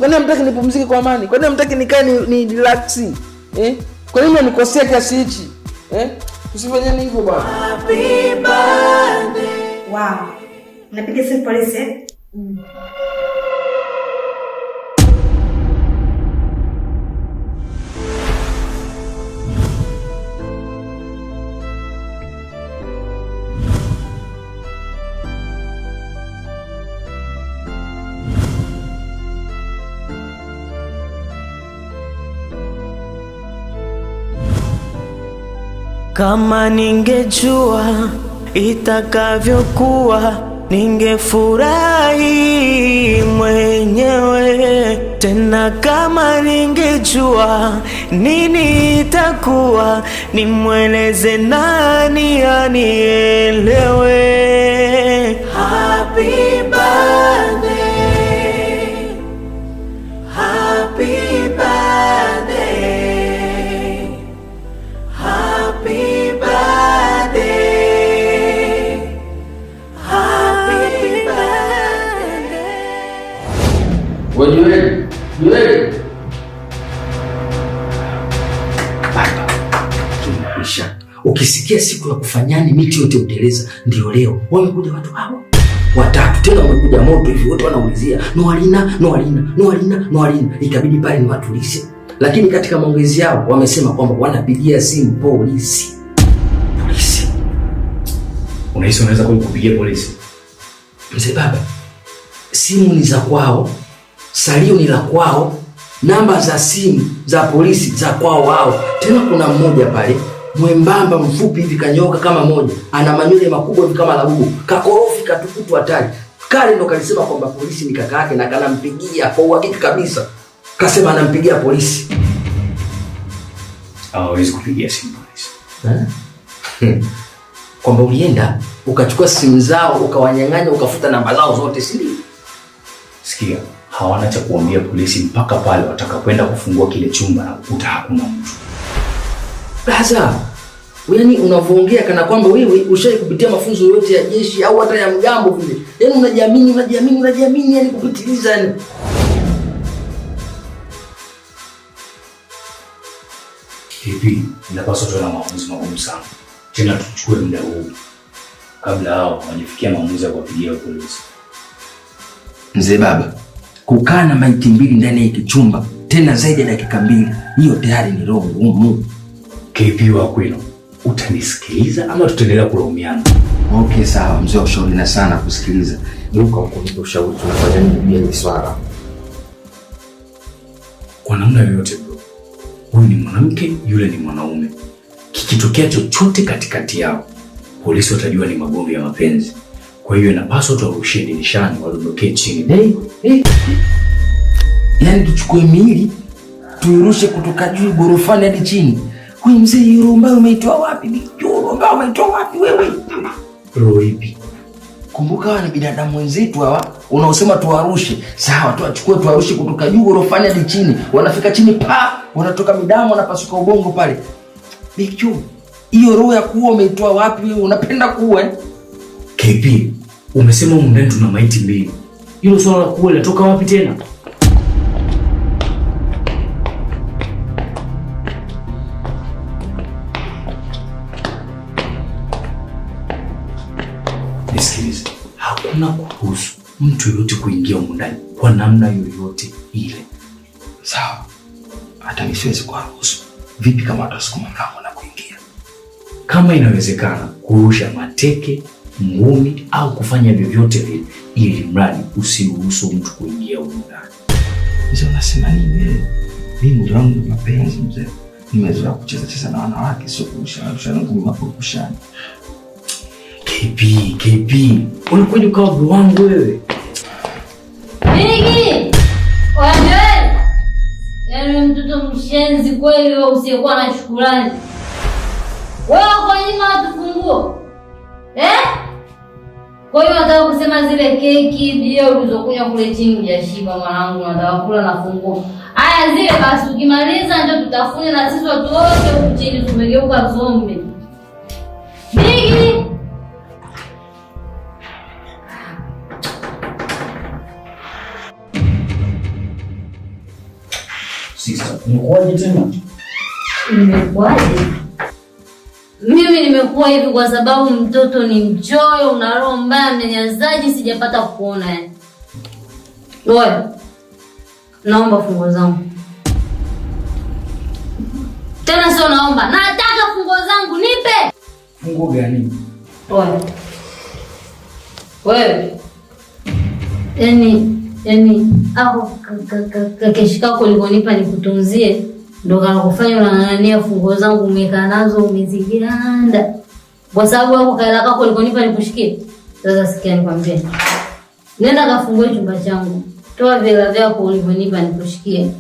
Kwa nini hamtaki nipumzike kwa amani? Kwa nini hamtaki nikae ni relax? Kwa nini mnikosea kiasi hichi? Usifanye hivyo bwana. Happy birthday. Wow. Unapiga simu polisi? Kama ningejua itakavyokuwa, ningefurahi mwenyewe. Tena kama ningejua nini itakuwa, nimweleze nani anielewe. Happy birthday, happy birthday, happy birthday, happy birthday. Wewe Kisha ukisikia siku ya kufanyani miti yote uteleza, ndio leo wamekuja watu hao watatu tena, wamekuja moto hivi, wote wanaulizia no Alina. Ikabidi pale ni watulize, lakini katika maongezi yao wamesema kwamba wanapigia simu polisi. Unahisi unaweza kupigia polisi? Mzee baba, simu ni za kwao, salio ni la kwao, namba za simu za polisi za kwao wao. Tena kuna mmoja pale mwembamba mfupi hivi kanyoka kama moja, ana manywele makubwa hivi kama labubu, kakorofi katukutu hatari. Kale ndo kalisema kwamba polisi ni kaka yake na kanampigia kwa uhakika kabisa. Kasema anampigia polisi. Hawezi kupigia simu polisi. Kwamba ulienda ukachukua simu zao ukawanyang'anya ukafuta namba zao zote, si ndio? Sikia, hawana cha kuambia polisi mpaka pale watakapoenda kufungua kile chumba na kukuta hakuna mtu. Sasa, yaani unavyoongea kana kwamba wewe ushawahi kupitia mafunzo yote ya jeshi au hata ya mgambo vile. Yaani unajiamini yani kupitiliza yani. Hivi, inapaswa tuwe na maamuzi magumu sana. Tena tuchukue muda huu kabla hao hawajafikia maamuzi ya kuwapigia polisi. Mzee baba, kukaa na maiti mbili ndani ya kichumba tena zaidi ya dakika 2, hiyo tayari ni roho ngumu. KP wa kwenu, utanisikiliza ama tutaendelea kulaumiana? Okay, sawa mzee, ushauri na sana kusikiliza. Yuko mkunipa ushauri tunafanya nini bila hili swala? Kwa namna yoyote bro, huyu ni mwanamke, yule ni mwanaume. Kikitokea chochote katikati yao, polisi watajua ni magomvi ya mapenzi. Kwa hiyo inapaswa tuwarushie dirishani wadondokee chini. Yaani tuchukue miili tuirushe kutoka juu gorofani hadi chini. Wewe mzee, hiyo roho mbaya umeitoa wapi? Umeitoa wapi wewe? Roho ipi? Kumbuka hawa ni binadamu wenzetu hawa. Unaosema tuwarushe. Sawa, tuachukue tuwarushe kutoka juu gorofani hadi chini. Wanafika chini wanatoka midamu, wanapasuka ubongo pale. Bichu, hiyo roho ya kuua umeitoa wapi wewe? Unapenda kuua KP, umesema humu ndani tuna maiti mbili. Hilo swala la kuua linatoka wapi tena? Nisikilize, hakuna kuruhusu mtu yoyote kuingia humu ndani kwa namna yoyote ile. Sawa, hata mimi siwezi kuruhusu. Vipi kama watasukuma mlango na kuingia? Kama inawezekana, kurusha mateke, ngumi au kufanya vyovyote vile, ili mradi usiruhusu mtu kuingia humu ndani. Mzee, unasema nini? Mimi mwili wangu ni mapenzi mzee. Nimezoea kucheza na wanawake, sio kurusha ngumi mapurukushani. KP, unakuja kwa bro wangu wewe. Niki! Oje! Yaani mtoto mshenzi kweli wewe, usiyekuwa na shukrani. Wewe kwa nini unatufunguo? Kwa hiyo nataka kusema zile keki bia ulizokunywa kule chini hujashiba mwanangu, nataka kula na funguo. Haya zile basi ukimaliza ndio tutafune na sisi watu wote huku chini tumegeuka zombi. Niki! Sister, umekuwaje tena? Nimekuwaje? Mimi nimekuwa hivi kwa sababu mtoto ni mchoyo, una roho mbaya, mnyanyasaji, sijapata kuona yani. Wewe, naomba funguo zangu. Tena sio naomba, nataka funguo zangu, nipe! Funguo gani? Wewe. Yaani hapo kakeshikako ulivyonipa nikutunzie, ndo kanakufanya unang'ang'ania funguo zangu umekaa nazo umeziganda. Kwa sababu hapo kaela kako ulivyonipa nikushikie. Sasa sikia nikwambie. Nenda kafungue chumba changu. Toa vela vyako ulivyonipa nikushikie.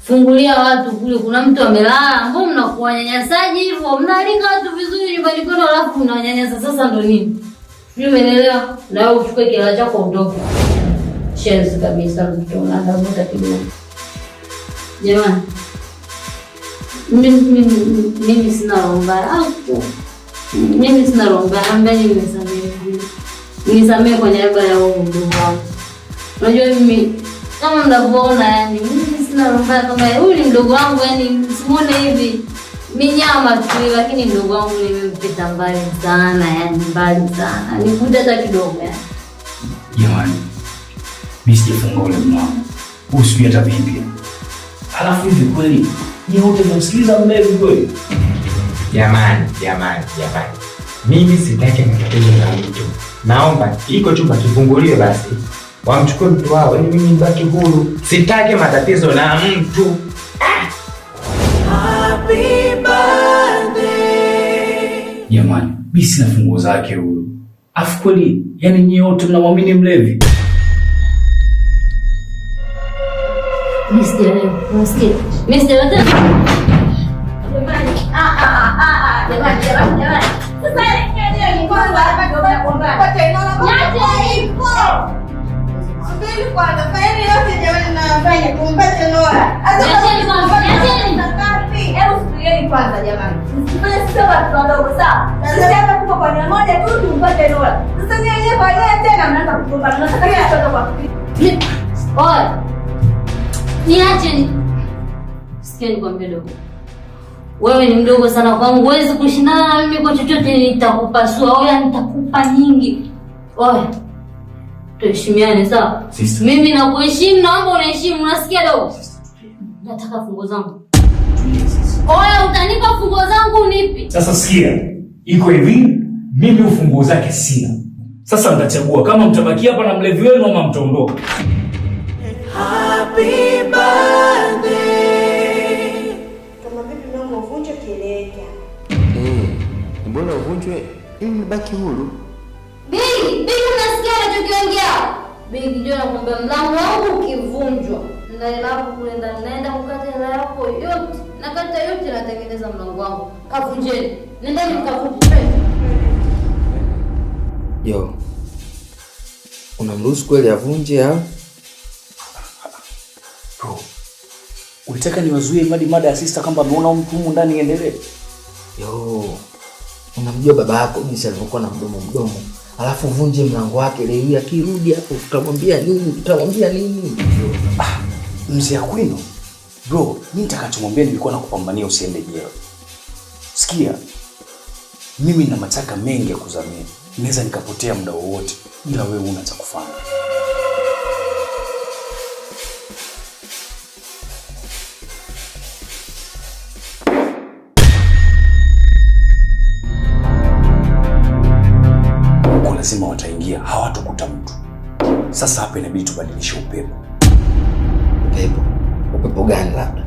Fungulia watu kule, kuna mtu amelala. Mbona mnakuwa nyanyasaji hivyo? Mnalika watu vizuri nyumbani kwenu alafu mnawanyanyasa. Sasa ndo nini? Sio, umeelewa? Na wewe uchukue kila chako uondoke. Shenzi kabisa mtu unadabuta kidogo. Jamani. Mimi sina romba. Mimi sina romba. Ambeni nimesamehe. Nisamehe kwa niaba ya wewe ndugu wangu. Unajua mimi kama mnavyoona yani mimi sina romba kama huyu ni mdogo wangu yani msimuone hivi. Minyama tu lakini mdogo wangu nimempita mbali sana yani mbali sana. Nikuja hata kidogo yani. Jamani. Mimi sijafunga ule mlango. Usijui hata vipi. Halafu hivi kweli ni wote mnasikiliza mlevi kweli? Jamani. Mimi sitaki matatizo na mtu. Naomba iko chumba kifunguliwe basi. Wamchukue mtu wao ili mimi nibaki huru. Sitaki matatizo na mtu. Happy birthday. Jamani, mimi sina funguo zake huyo. Afu kweli, yani nyinyi wote mnamwamini mlevi? Mimi sijaelewa. Jamani. Sasa ni kwanza hapa ndio nakuomba. Pata inaona kwa. Subiri kwanza. Faili yote jamani nafanya kumpata Nora. Hebu subiri kwanza jamani. Sisi sio watu wadogo sawa. Sisi hapa tuko kwa nia moja tu tumpate Nora. Sasa nyenyewe kwa nini tena mnaanza kugombana? Nataka kutoka kwa. Oi. Niache. Sikia nikwambie dogo. Wewe ni mdogo sana kwangu, huwezi kushindana na mimi kwa chochote, nitakupasua. Wewe nitakupa nyingi. Oya. Tuheshimiane sawa? Mimi nakuheshimu, naomba uniheshimu, unasikia dogo? Nataka funguo zangu. Oya, utanipa funguo zangu unipi? Sasa sikia. Iko hivi, mimi ufunguo zake sina. Sasa mtachagua kama mtabaki hapa na mlevi wenu ama mtaondoka. Happy birthday. Kama vipi ndio mvunje kileka. Mbona uvunjwe? Ili nibaki huru. Bigi, unasikia unachokiongea? Bigi, njoo nakwambia mlango wangu ukivunjwa, naenda hapo kule ndani, naenda kukata hela yako yote. Nakata yote natengeneza mlango wangu. Kavunjeni. Nenda nikavunje. Yo. Unamruhusu kweli avunje au? Bro. Ulitaka niwazuie mada ya sister kwamba ameona mtu humu ndani iendelee? Yo. Unamjua baba yako jinsi alivyokuwa na mdomo. Alafu vunje mlango wake leo akirudi hapo tutamwambia nini? Mzee Akwino. Bro, mimi nitakachomwambia nilikuwa nakupambania usiende jela. Sikia. Mimi nina mataka mengi ya kuzamia. Naweza nikapotea muda wowote ila wewe una cha kufanya. Lazima wataingia, hawatokuta mtu. Sasa hapa inabidi tubadilishe upepo. Upepo gani labda?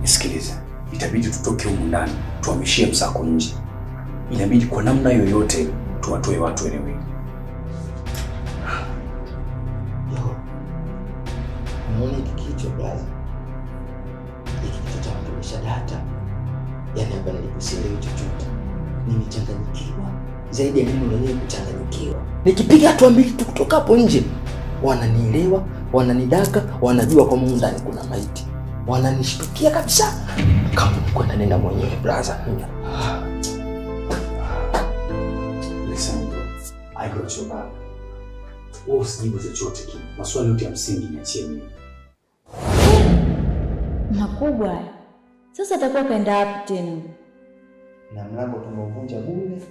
Nisikilize. Itabidi tutoke humu ndani, tuhamishie msako nje. Inabidi kwa namna yoyote tuwatoe watu eneo hili. Yo. Unaona hiki kichwa blaza? Hiki kichwa cha kutonisha data. Yaani hapa niliposielewi chochote. Nimechanganyikiwa. Zaidi ya mimi mwenyewe kuchanganyikiwa. Nikipiga hatua mbili tu kutoka hapo nje, wananielewa, wananidaka, wanajua kwa Mungu ndani kuna maiti. Wananishtukia kabisa. Kama kwenda nenda mwenyewe brother. Listen bro, I got your back. Wewe usijibu chochote kile. Maswali yote ya msingi niachie mimi. makubwa haya. Sasa atakuwa kaenda wapi tena? Na mlango tumeuvunja bure.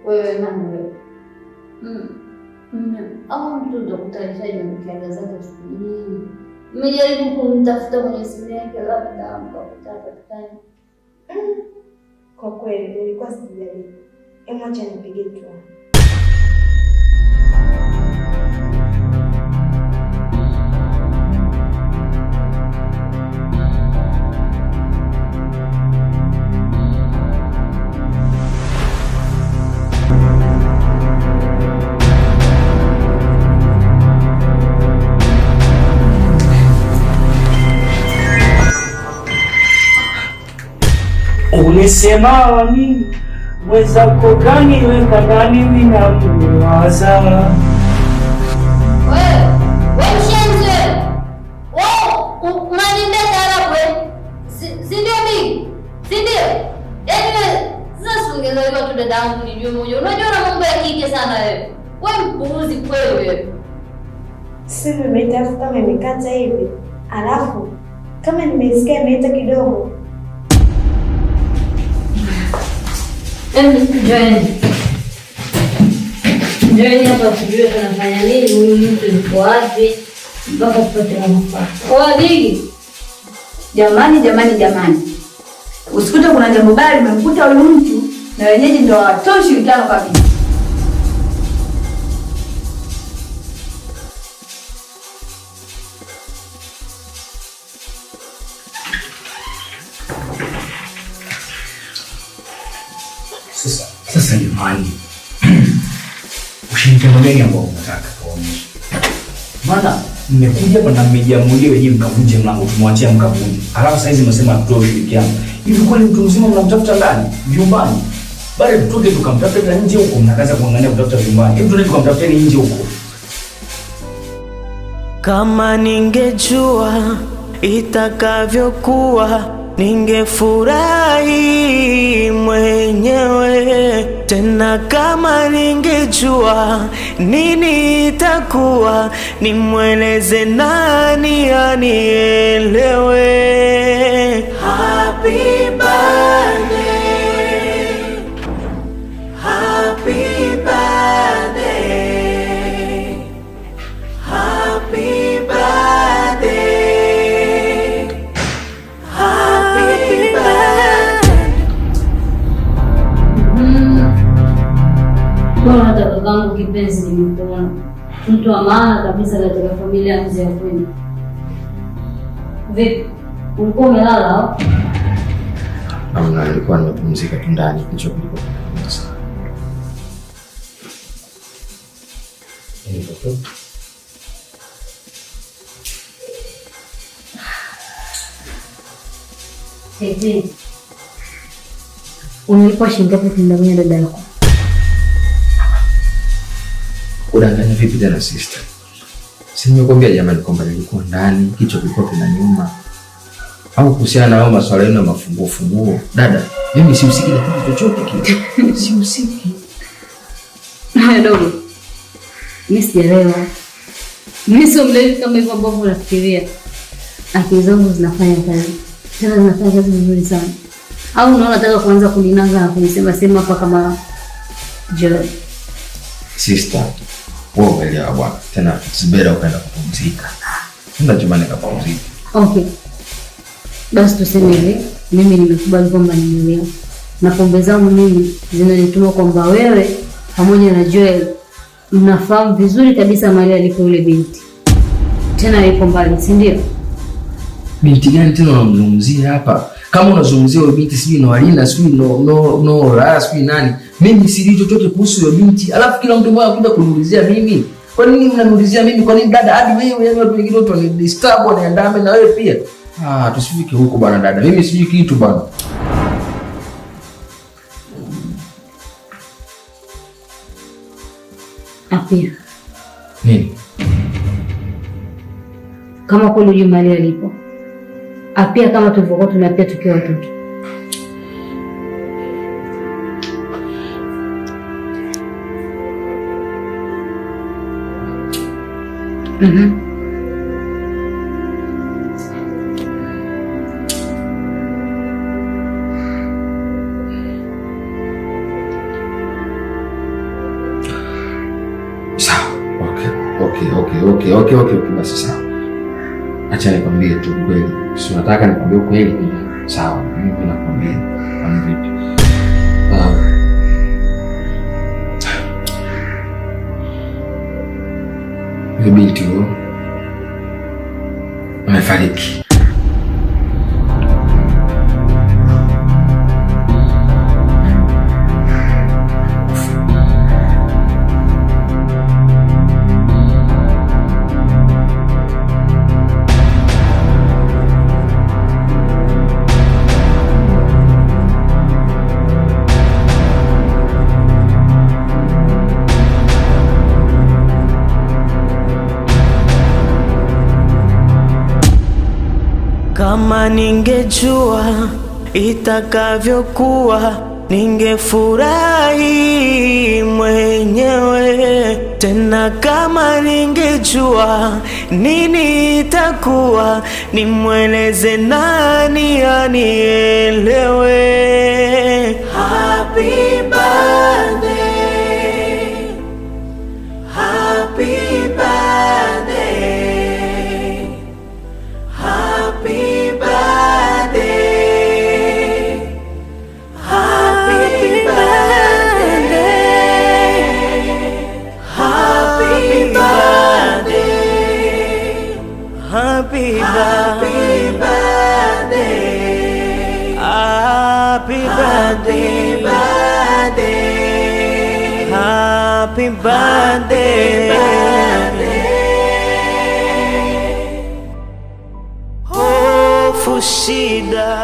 Wewe nani wewe? Au mtu ndo kutarishaji mkiaga zake siku nyingi. Mmejaribu kumtafuta kwenye simu yake labda mkakutana. Kwa kweli nilikuwa sijajaribu. Acha nipige tu. Unisema wami mwenzako gani weka ndani mina kuwaza. Wewe mshenzi. Unanibeta hapo. Si ndio mimi? Si ndio? Yaani sasa ungezaliwa tu dadangu nijue mmoja. Unajua na mambo ya kike sana wewe. Wewe mpuuzi kweli wewe. Simu imetafuta kama imekata hivi. Alafu kama nimesikia imeita kidogo. Join hapa tujue tunafanya nini, huyu mtu yuko wapi mpaka tupate manufaa. Oa Bigi. Jamani. Usikute kuna jambo baya limemkuta huyu mtu na wenyeji ndio watoshi vitano kabisa. Sasa jamani. Ushirikiano gani ambao unataka kuonyesha? Maana mmekuja hapa na mmejiamulia wenyewe mkavunje mlango, tumwachia mkavunje. Alafu sasa hizi mnasema tutoe ushirikiano. Hivi kwani mtu mzima mnamtafuta ndani? Vyumbani? Bali tutoke tukamtafuta nje huko, mnakaza kuangania kutafuta vyumbani. Hebu tuende tukamtafuta nje huko. Kama ningejua itakavyokuwa ningefurahi mwenyewe tena. Kama ningejua nini itakuwa nimweleze nani anielewe. Happy birthday, happy birthday, happy birthday, happy birthday. Bwana hata kakangu kipenzi nimekuona. Mtu wa maana kabisa katika familia ya mzee Kwini. Vipi? Ulikuwa umelala au? Amna, nilikuwa nimepumzika tu ndani kichwa kilikuwa kinauma sana. Tete. Unalipa shilingi ngapi kumdanganya dada yako? Udanganya vipi tena sister? Si nimekuambia jamani kwamba nilikuwa ndani, kichwa kilikuwa kinaniuma. Au kuhusiana na hao maswala yenu ya mafunguo. Dada, mimi sihusiki na kitu chochote kile. Sihusiki. Haya dogo. Mimi sijaelewa. Mimi sio mlevi kama hivyo ambavyo unafikiria. Akili zangu zinafanya kazi. Tena zinafanya kazi vizuri sana. Au unaona nataka kuanza kuninanga na kunisema sema hapa kama Joy. Sister, wewe umeelewa bwana. Tena sibera ukaenda kupumzika. Nenda chumbani kapumzika. Okay. Basi tuseme hivi, mimi nimekubali kwamba nimeelewa. Na pombe zangu mimi zinanituma kwamba wewe pamoja na Joel mnafahamu vizuri kabisa mahali alipo yule binti. Tena yuko mbali, si ndio? Binti gani tena unamzungumzia hapa? Kama unazungumzia yule binti sijui no Alina, sijui no Rara, sijui nani. Mimi sijui chochote kuhusu yule binti. Alafu kila mtu mmoja anakuja kuniulizia mimi. Kwa nini mnaniulizia mimi? Kwa nini dada hadi wewe yani watu wengine watu wanidisturb waniandame na wewe pia? Tusifike huko bwana dada. Mimi sijui kitu bwana. Apia. Nini? Kama kweli hujui mahali alipo. Apia kama tulivyokuwa tumeapia tukiwa watoto. Okay, basi sawa. Acha nikwambie tu kweli. Si unataka nikwambie kweli? Sawa, mimi nakwambia. Kama vipi? Binti huyo amefariki. Kama ningejua itakavyokuwa, ningefurahi mwenyewe. Tena kama ningejua nini itakuwa, nimweleze nani anielewe. Happy birthday, happy birthday, happy birthday, happy birthday, happy birthday, happy birthday, happy birthday, happy birthday. Hofu shida